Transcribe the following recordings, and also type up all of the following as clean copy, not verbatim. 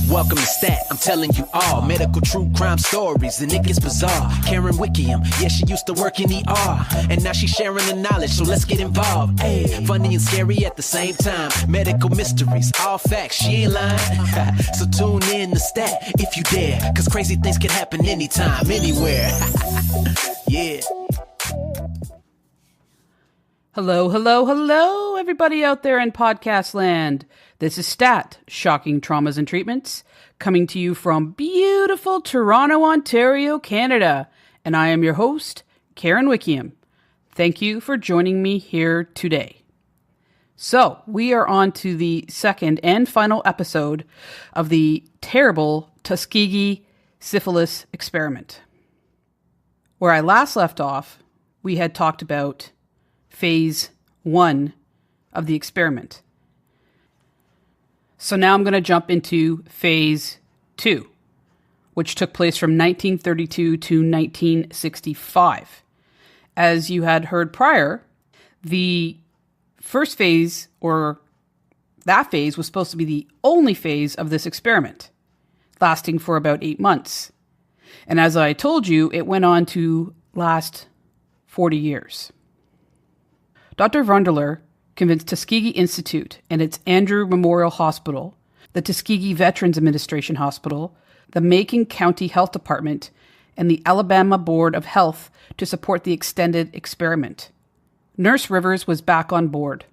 Welcome to Stat, I'm telling you all medical true crime stories, and it gets bizarre. Karen Wickham, yeah, she used to work in ER, and now she's sharing the knowledge, so let's get involved. Hey, funny and scary at the same time. Medical mysteries, all facts, she ain't lying. So tune in to Stat if you dare, cause crazy things can happen anytime, anywhere. Yeah. Hello, everybody out there in podcast land. This is Stat, Shocking Traumas and Treatments, coming to you from beautiful Toronto, Ontario, Canada. And I am your host, Karen Wickham. Thank you for joining me here today. So, we are on to the second and final episode of the terrible Tuskegee Syphilis experiment. Where I last left off, we had talked about Phase 1 of the experiment. So now I'm going to jump into Phase 2, which took place from 1932 to 1965. As you had heard prior, the first phase, or that phase, was supposed to be the only phase of this experiment, lasting for about 8 months. And as I told you, it went on to last 40 years. Dr. Vonderler convinced Tuskegee Institute and its Andrew Memorial Hospital, the Tuskegee Veterans Administration Hospital, the Macon County Health Department, and the Alabama Board of Health to support the extended experiment. Nurse Rivers was back on board.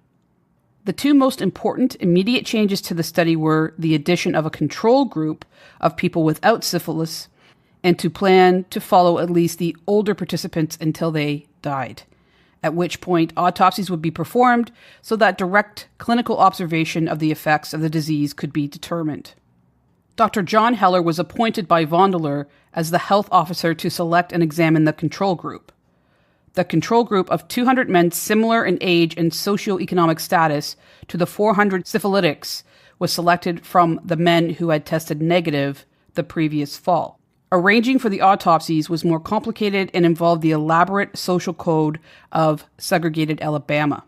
The two most important immediate changes to the study were the addition of a control group of people without syphilis and to plan to follow at least the older participants until they died, at which point autopsies would be performed so that direct clinical observation of the effects of the disease could be determined. Dr. John Heller was appointed by Vonderler as the health officer to select and examine the control group. The control group of 200 men similar in age and socioeconomic status to the 400 syphilitics was selected from the men who had tested negative the previous fall. Arranging for the autopsies was more complicated and involved the elaborate social code of segregated Alabama.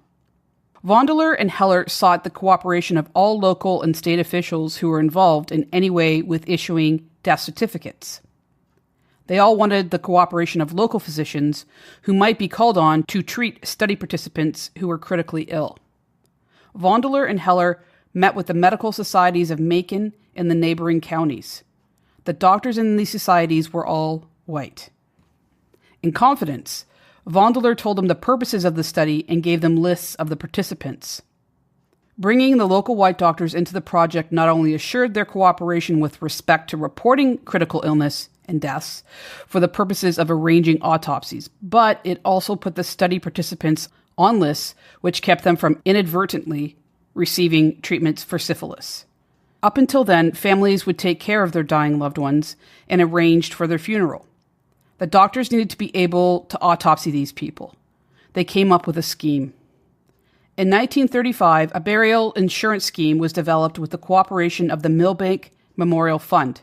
Vonderler and Heller sought the cooperation of all local and state officials who were involved in any way with issuing death certificates. They all wanted the cooperation of local physicians who might be called on to treat study participants who were critically ill. Vonderler and Heller met with the medical societies of Macon and the neighboring counties. The doctors in these societies were all white. In confidence, Vonderler told them the purposes of the study and gave them lists of the participants. Bringing the local white doctors into the project not only assured their cooperation with respect to reporting critical illness and deaths for the purposes of arranging autopsies, but it also put the study participants on lists which kept them from inadvertently receiving treatments for syphilis. Up until then, families would take care of their dying loved ones and arranged for their funeral. The doctors needed to be able to autopsy these people. They came up with a scheme. In 1935, a burial insurance scheme was developed with the cooperation of the Milbank Memorial Fund,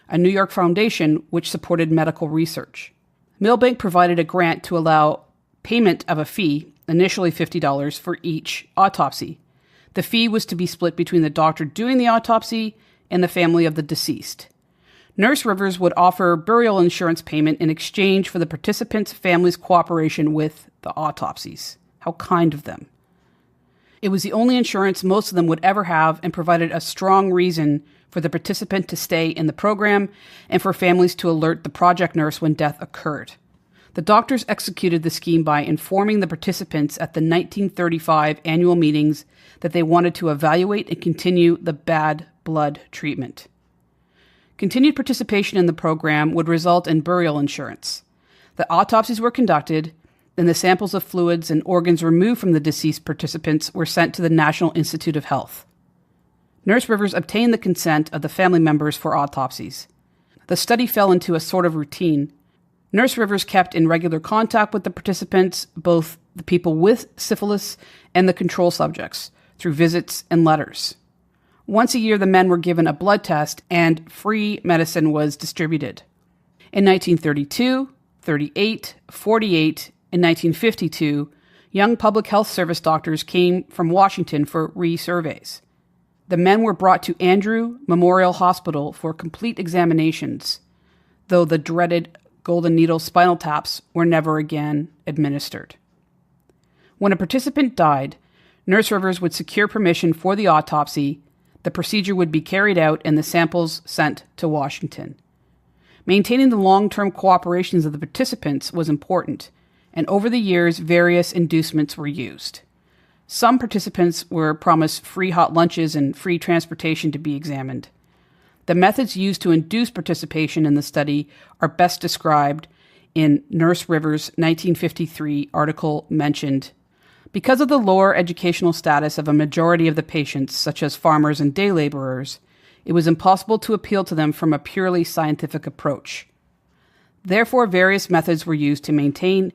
a New York foundation which supported medical research. Milbank provided a grant to allow payment of a fee, initially $50, for each autopsy. The fee was to be split between the doctor doing the autopsy and the family of the deceased. Nurse Rivers would offer burial insurance payment in exchange for the participants' families' cooperation with the autopsies. How kind of them. It was the only insurance most of them would ever have and provided a strong reason for the participant to stay in the program and for families to alert the project nurse when death occurred. The doctors executed the scheme by informing the participants at the 1935 annual meetings that they wanted to evaluate and continue the bad blood treatment. Continued participation in the program would result in burial insurance. The autopsies were conducted, and the samples of fluids and organs removed from the deceased participants were sent to the National Institute of Health. Nurse Rivers obtained the consent of the family members for autopsies. The study fell into a sort of routine. Nurse Rivers kept in regular contact with the participants, both the people with syphilis and the control subjects, through visits and letters. Once a year, the men were given a blood test and free medicine was distributed. In 1932, 38, 48, and 1952, young public health service doctors came from Washington for re-surveys. The men were brought to Andrew Memorial Hospital for complete examinations, though the dreaded golden needle spinal taps were never again administered. When a participant died, Nurse Rivers would secure permission for the autopsy, the procedure would be carried out, and the samples sent to Washington. Maintaining the long-term cooperations of the participants was important, and over the years, various inducements were used. Some participants were promised free hot lunches and free transportation to be examined. The methods used to induce participation in the study are best described in Nurse Rivers' 1953 article mentioned. Because of the lower educational status of a majority of the patients, such as farmers and day laborers, it was impossible to appeal to them from a purely scientific approach. Therefore, various methods were used to maintain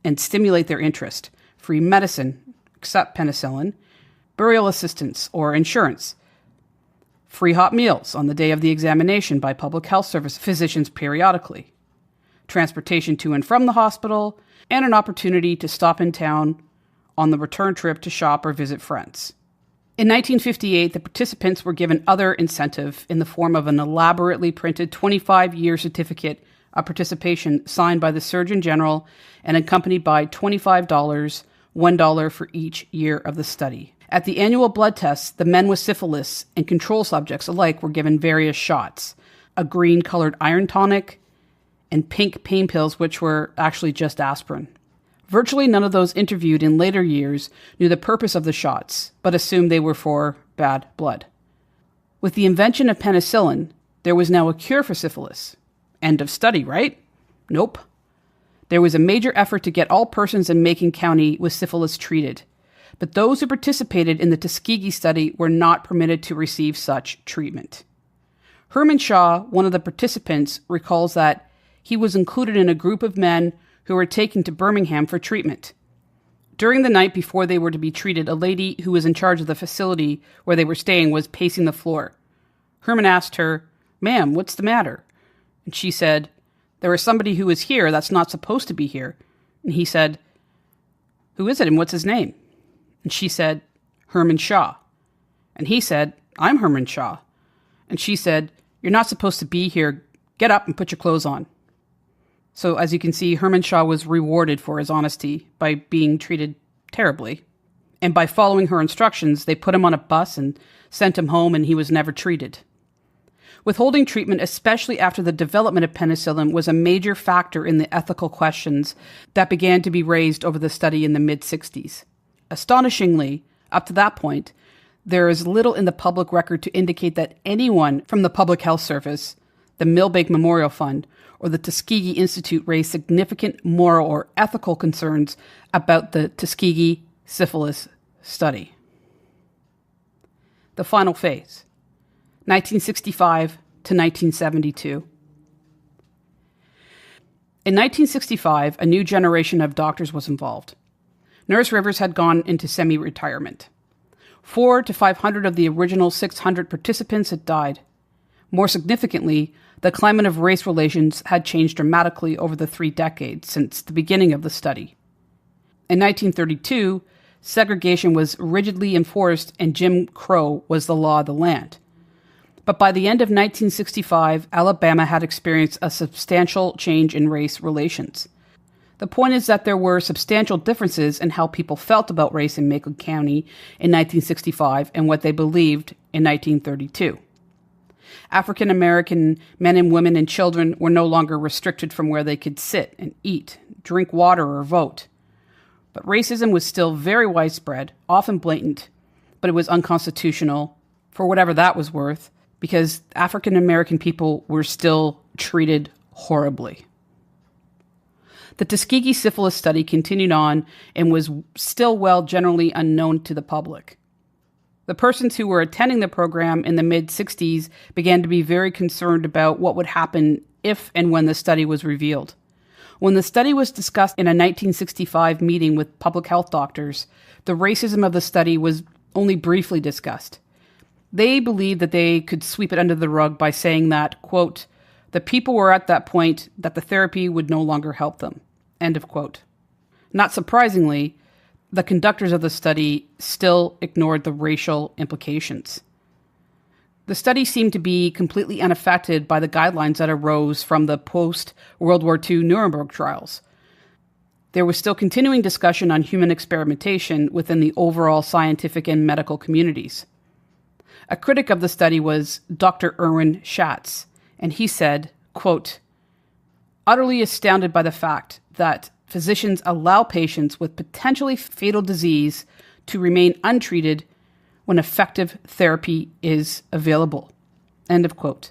and stimulate their interest: free medicine, except penicillin, burial assistance or insurance, free hot meals on the day of the examination by public health service physicians periodically, transportation to and from the hospital, and an opportunity to stop in town on the return trip to shop or visit friends. In 1958, the participants were given other incentive in the form of an elaborately printed 25-year certificate of participation signed by the Surgeon General and accompanied by $25, $1 for each year of the study. At the annual blood tests, the men with syphilis and control subjects alike were given various shots: a green-colored iron tonic and pink pain pills, which were actually just aspirin. Virtually none of those interviewed in later years knew the purpose of the shots, but assumed they were for bad blood. With the invention of penicillin, there was now a cure for syphilis. End of study, right? Nope. There was a major effort to get all persons in Macon County with syphilis treated, but those who participated in the Tuskegee study were not permitted to receive such treatment. Herman Shaw, one of the participants, recalls that he was included in a group of men who were taken to Birmingham for treatment. During the night before they were to be treated, a lady who was in charge of the facility where they were staying was pacing the floor. Herman asked her, "Ma'am, what's the matter?" And she said, "There is somebody who is here that's not supposed to be here." And he said, "Who is it and what's his name?" And she said, "Herman Shaw." And he said, "I'm Herman Shaw." And she said, "You're not supposed to be here. Get up and put your clothes on." So as you can see, Herman Shaw was rewarded for his honesty by being treated terribly. And by following her instructions, they put him on a bus and sent him home, and he was never treated. Withholding treatment, especially after the development of penicillin, was a major factor in the ethical questions that began to be raised over the study in the mid-60s. Astonishingly, up to that point, there is little in the public record to indicate that anyone from the Public Health Service, the Milbank Memorial Fund, or the Tuskegee Institute raised significant moral or ethical concerns about the Tuskegee Syphilis study. The final phase, 1965 to 1972. In 1965, a new generation of doctors was involved. Nurse Rivers had gone into semi-retirement. 400 to 500 of the original 600 participants had died. More significantly, the climate of race relations had changed dramatically over the 3 decades since the beginning of the study. In 1932, segregation was rigidly enforced and Jim Crow was the law of the land. But by the end of 1965, Alabama had experienced a substantial change in race relations. The point is that there were substantial differences in how people felt about race in Macon County in 1965 and what they believed in 1932. African American men and women and children were no longer restricted from where they could sit and eat, drink water, or vote. But racism was still very widespread, often blatant, but it was unconstitutional, for whatever that was worth, because African American people were still treated horribly. The Tuskegee Syphilis study continued on and was still generally unknown to the public. The persons who were attending the program in the mid-60s began to be very concerned about what would happen if and when the study was revealed. When the study was discussed in a 1965 meeting with public health doctors, the racism of the study was only briefly discussed. They believed that they could sweep it under the rug by saying that, quote, "the people were at that point that the therapy would no longer help them," end of quote. Not surprisingly, the conductors of the study still ignored the racial implications. The study seemed to be completely unaffected by the guidelines that arose from the post-World War II Nuremberg trials. There was still continuing discussion on human experimentation within the overall scientific and medical communities. A critic of the study was Dr. Erwin Schatz, and he said, quote, "Utterly astounded by the fact that physicians allow patients with potentially fatal disease to remain untreated when effective therapy is available." End of quote.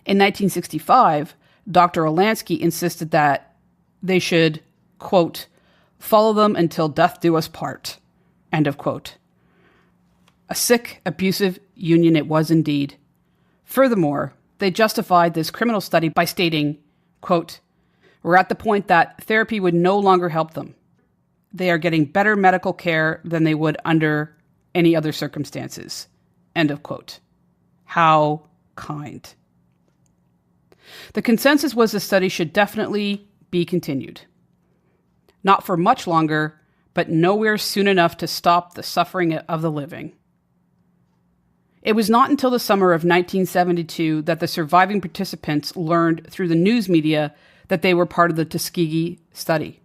In 1965, Dr. Olansky insisted that they should, quote, "follow them until death do us part." End of quote. A sick, abusive union it was indeed. Furthermore, they justified this criminal study by stating, quote, "We're at the point that therapy would no longer help them. They are getting better medical care than they would under any other circumstances." End of quote. How kind. The consensus was the study should definitely be continued. Not for much longer, but nowhere soon enough to stop the suffering of the living. It was not until the summer of 1972 that the surviving participants learned through the news media that they were part of the Tuskegee study.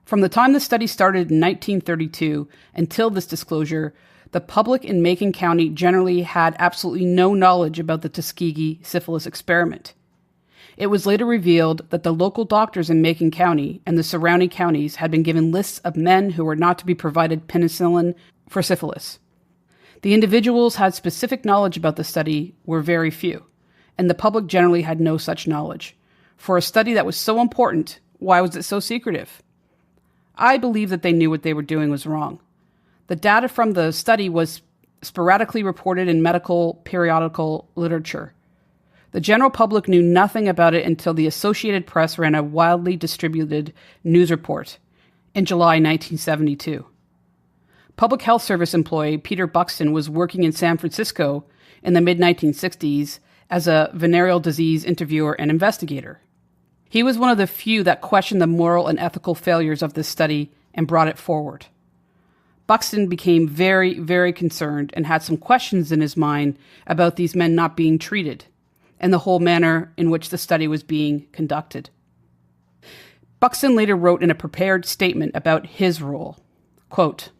From the time the study started in 1932 until this disclosure, the public in Macon County generally had absolutely no knowledge about the Tuskegee Syphilis experiment. It was later revealed that the local doctors in Macon County and the surrounding counties had been given lists of men who were not to be provided penicillin for syphilis. The individuals had specific knowledge about the study were very few, and the public generally had no such knowledge. For a study that was so important, why was it so secretive? I believe that they knew what they were doing was wrong. The data from the study was sporadically reported in medical periodical literature. The general public knew nothing about it until the Associated Press ran a widely distributed news report in July 1972. Public Health Service employee Peter Buxton was working in San Francisco in the mid-1960s as a venereal disease interviewer and investigator. He was one of the few that questioned the moral and ethical failures of this study and brought it forward. Buxton became very, very concerned and had some questions in his mind about these men not being treated and the whole manner in which the study was being conducted. Buxton later wrote in a prepared statement about his role, quote,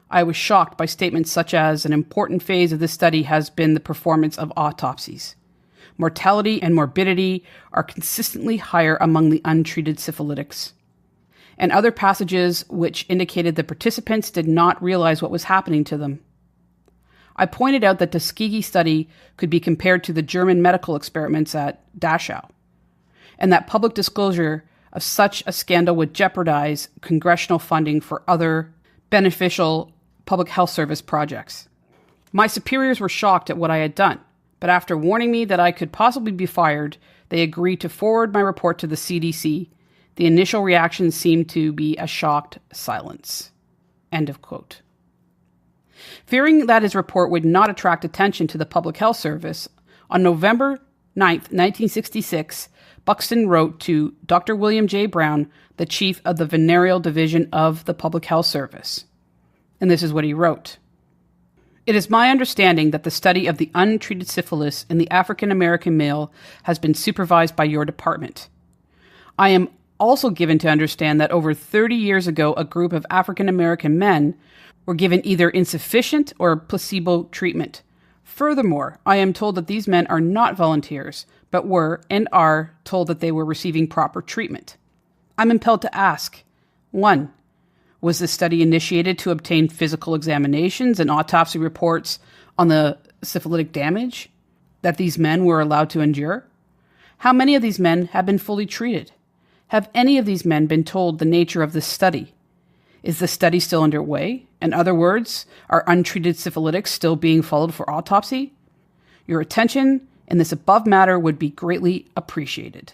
"I was shocked by statements such as an important phase of this study has been the performance of autopsies. Mortality and morbidity are consistently higher among the untreated syphilitics," and other passages which indicated the participants did not realize what was happening to them. I pointed out that the Tuskegee study could be compared to the German medical experiments at Dachau, and that public disclosure of such a scandal would jeopardize congressional funding for other beneficial public health service projects. My superiors were shocked at what I had done, but after warning me that I could possibly be fired, they agreed to forward my report to the CDC. The initial reaction seemed to be a shocked silence. End of quote. Fearing that his report would not attract attention to the Public Health Service, on November 9th, 1966, Buxton wrote to Dr. William J. Brown, the chief of the Venereal Division of the Public Health Service. And this is what he wrote. "It is my understanding that the study of the untreated syphilis in the African American male has been supervised by your department. I am also given to understand that over 30 years ago, a group of African American men were given either insufficient or placebo treatment. Furthermore, I am told that these men are not volunteers, but were and are told that they were receiving proper treatment. I'm impelled to ask, 1. Was this study initiated to obtain physical examinations and autopsy reports on the syphilitic damage that these men were allowed to endure? How many of these men have been fully treated? Have any of these men been told the nature of this study? Is the study still underway? In other words, are untreated syphilitics still being followed for autopsy? Your attention in this above matter would be greatly appreciated."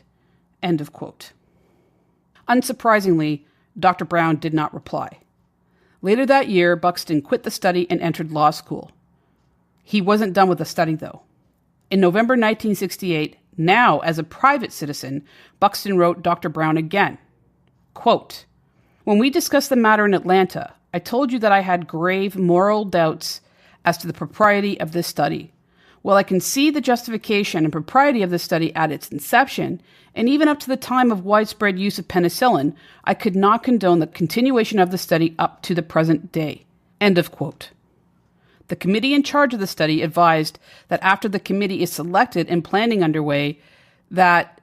End of quote. Unsurprisingly, Dr. Brown did not reply. Later that year, Buxton quit the study and entered law school. He wasn't done with the study, though. In November 1968, now as a private citizen, Buxton wrote Dr. Brown again. Quote, "When we discussed the matter in Atlanta, I told you that I had grave moral doubts as to the propriety of this study. While I can see the justification and propriety of the study at its inception, and even up to the time of widespread use of penicillin, I could not condone the continuation of the study up to the present day." End of quote. The committee in charge of the study advised that after the committee is selected and planning underway, that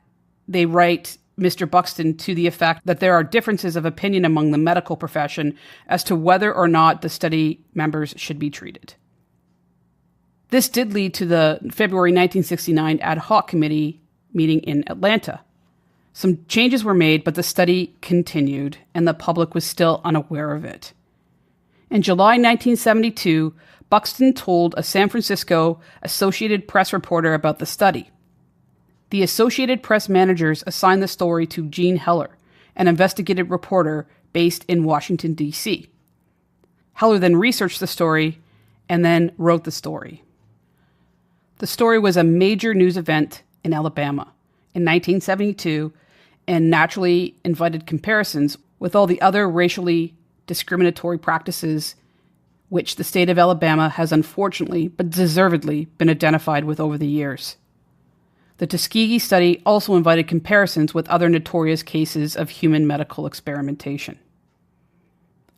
they write Mr. Buxton to the effect that there are differences of opinion among the medical profession as to whether or not the study members should be treated. This did lead to the February 1969 ad hoc committee meeting in Atlanta. Some changes were made, but the study continued, and the public was still unaware of it. In July 1972, Buxton told a San Francisco Associated Press reporter about the study. The Associated Press managers assigned the story to Gene Heller, an investigative reporter based in Washington, D.C. Heller then researched the story and then wrote the story. The story was a major news event in Alabama in 1972 and naturally invited comparisons with all the other racially discriminatory practices which the state of Alabama has unfortunately but deservedly been identified with over the years. The Tuskegee study also invited comparisons with other notorious cases of human medical experimentation.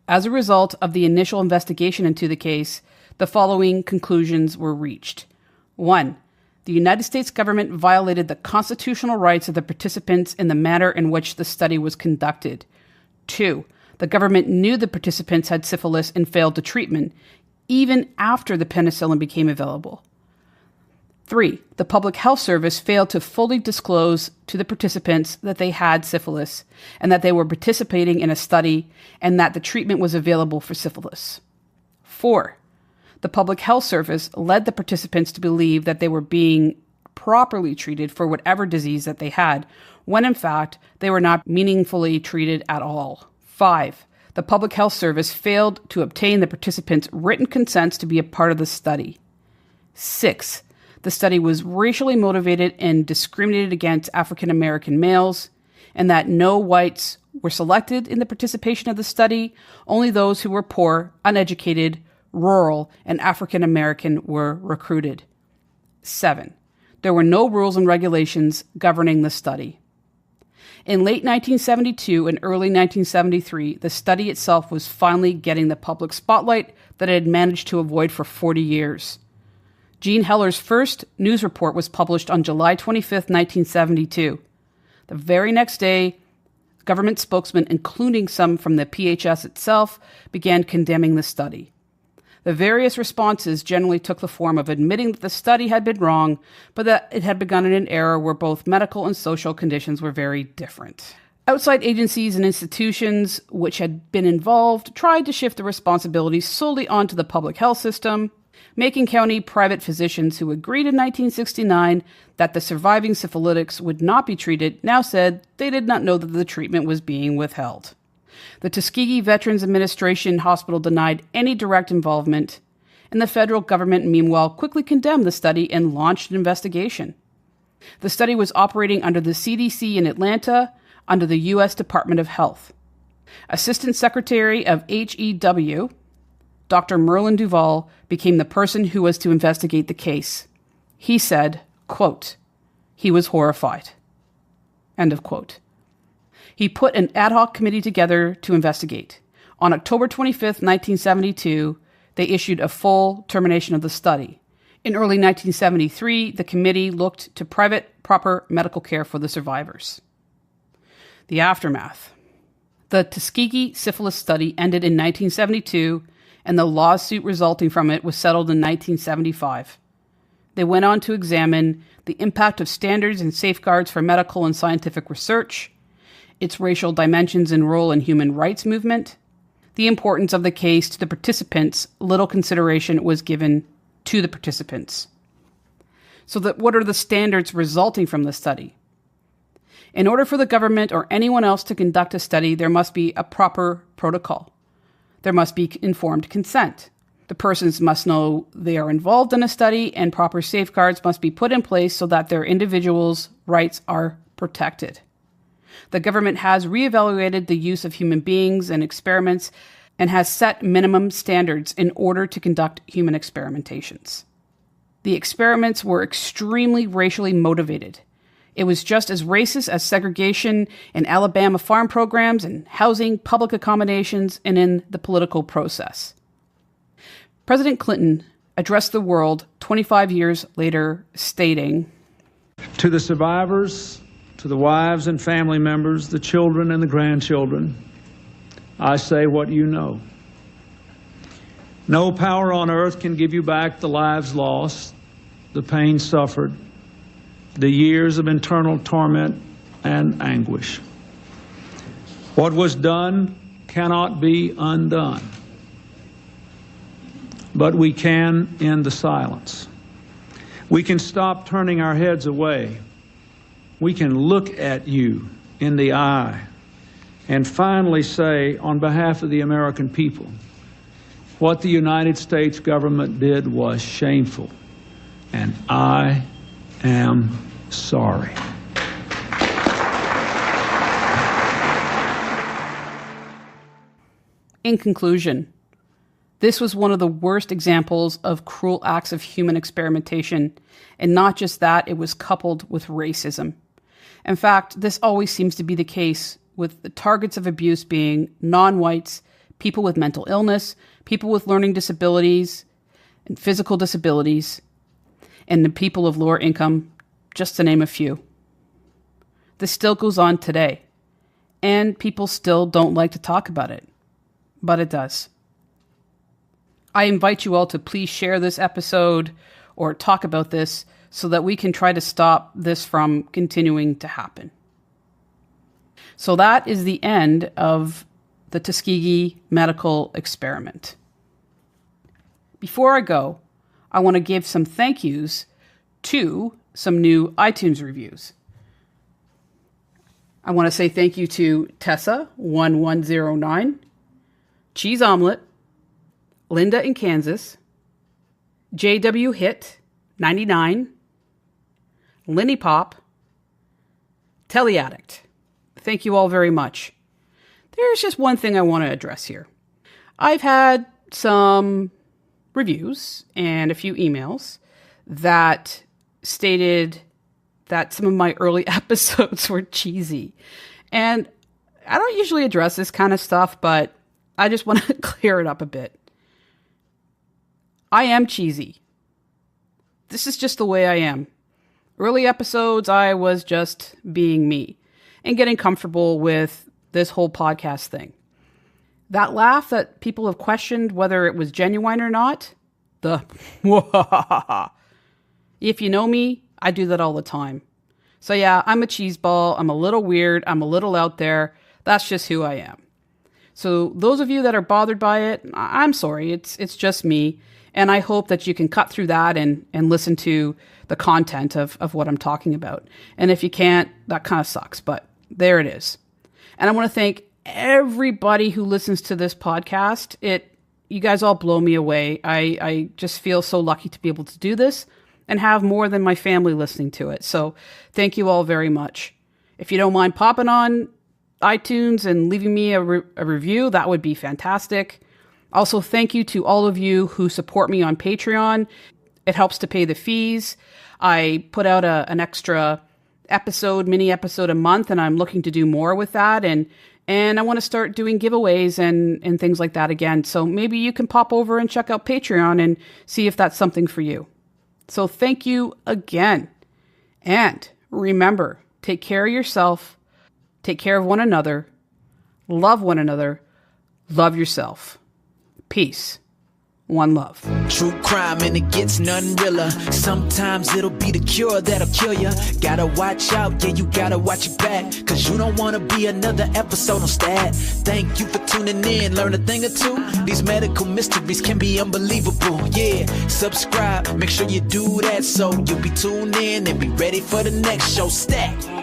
As a result of the initial investigation into the case, the following conclusions were reached. 1. The United States government violated the constitutional rights of the participants in the manner in which the study was conducted. 2. The government knew the participants had syphilis and failed to treatment, even after the penicillin became available. 3. The Public Health Service failed to fully disclose to the participants that they had syphilis and that they were participating in a study and that the treatment was available for syphilis. 4. The Public Health Service led the participants to believe that they were being properly treated for whatever disease that they had, when in fact they were not meaningfully treated at all. 5. The Public Health Service failed to obtain the participants' written consents to be a part of the study. 6. The study was racially motivated and discriminated against African American males, and that no whites were selected in the participation of the study. Only those who were poor, uneducated, rural, and African American were recruited. 7. There were no rules and regulations governing the study. In late 1972 and early 1973, the study itself was finally getting the public spotlight that it had managed to avoid for 40 years. Gene Heller's first news report was published on July 25, 1972. The very next day, government spokesmen, including some from the PHS itself, began condemning the study. The various responses generally took the form of admitting that the study had been wrong, but that it had begun in an era where both medical and social conditions were very different. Outside agencies and institutions which had been involved tried to shift the responsibility solely onto the public health system. Macon County private physicians who agreed in 1969 that the surviving syphilitics would not be treated now said they did not know that the treatment was being withheld. The Tuskegee Veterans Administration Hospital denied any direct involvement, and the federal government meanwhile quickly condemned the study and launched an investigation. The study was operating under the CDC in Atlanta under the U.S. Department of Health. Assistant Secretary of HEW, Dr. Merlin Duval, became the person who was to investigate the case. He said, quote, "He was horrified." End of quote. He put an ad hoc committee together to investigate. On October 25, 1972, they issued a full termination of the study. In early 1973, the committee looked to private, proper medical care for the survivors. The aftermath. The Tuskegee Syphilis study ended in 1972, and the lawsuit resulting from it was settled in 1975. They went on to examine the impact of standards and safeguards for medical and scientific research, its racial dimensions and role in human rights movement, the importance of the case to the participants. Little consideration was given to the participants. So what are the standards resulting from the study? In order for the government or anyone else to conduct a study, there must be a proper protocol. There must be informed consent. The persons must know they are involved in a study, and proper safeguards must be put in place so that their individuals' rights are protected. The government has reevaluated the use of human beings and experiments and has set minimum standards in order to conduct human experimentations. The experiments were extremely racially motivated. It was just as racist as segregation in Alabama farm programs and housing, public accommodations, and in the political process. President Clinton addressed the world 25 years later, stating, "To the survivors, to the wives and family members, the children and the grandchildren, I say what you know. No power on earth can give you back the lives lost, the pain suffered, the years of internal torment and anguish. What was done cannot be undone. But we can end the silence. We can stop turning our heads away. We can look at you in the eye and finally say, on behalf of the American people, what the United States government did was shameful, and I am sorry." In conclusion, this was one of the worst examples of cruel acts of human experimentation, and not just that, it was coupled with racism. In fact, this always seems to be the case, with the targets of abuse being non-whites, people with mental illness, people with learning disabilities and physical disabilities, and the people of lower income, just to name a few. This still goes on today, and people still don't like to talk about it, but it does. I invite you all to please share this episode or talk about this so that we can try to stop this from continuing to happen. So that is the end of the Tuskegee medical experiment. Before I go, I want to give some thank yous to some new iTunes reviews. I want to say thank you to Tessa1109, Cheese Omelet, Linda in Kansas, JW Hit 99, Linny Pop, Teleaddict. Thank you all very much. There's just one thing I want to address here. I've had some reviews and a few emails that stated that some of my early episodes were cheesy. And I don't usually address this kind of stuff, but I just want to clear it up a bit. I am cheesy. This is just the way I am. Early episodes, I was just being me and getting comfortable with this whole podcast thing. That laugh that people have questioned whether it was genuine or not, if you know me, I do that all the time. So yeah, I'm a cheeseball. I'm a little weird. I'm a little out there. That's just who I am. So those of you that are bothered by it, I'm sorry. It's just me. And I hope that you can cut through that and listen to the content of what I'm talking about. And if you can't, that kind of sucks, but there it is. And I want to thank everybody who listens to this podcast. You guys all blow me away. I just feel so lucky to be able to do this and have more than my family listening to it. So thank you all very much. If you don't mind popping on iTunes and leaving me a review, that would be fantastic. Also, thank you to all of you who support me on Patreon. It helps to pay the fees. I put out an extra mini episode a month, and I'm looking to do more with that. And I want to start doing giveaways and things like that again. So maybe you can pop over and check out Patreon and see if that's something for you. So thank you again. And remember, take care of yourself, take care of one another, love one another, love yourself. Peace. One love. True crime and it gets none realer. Sometimes it'll be the cure that'll kill ya. Gotta watch out, yeah, you gotta watch your back, cause you don't wanna be another episode on Stat. Thank you for tuning in, learn a thing or two. These medical mysteries can be unbelievable. Yeah, subscribe, make sure you do that so you'll be tuned in and be ready for the next show. Stat.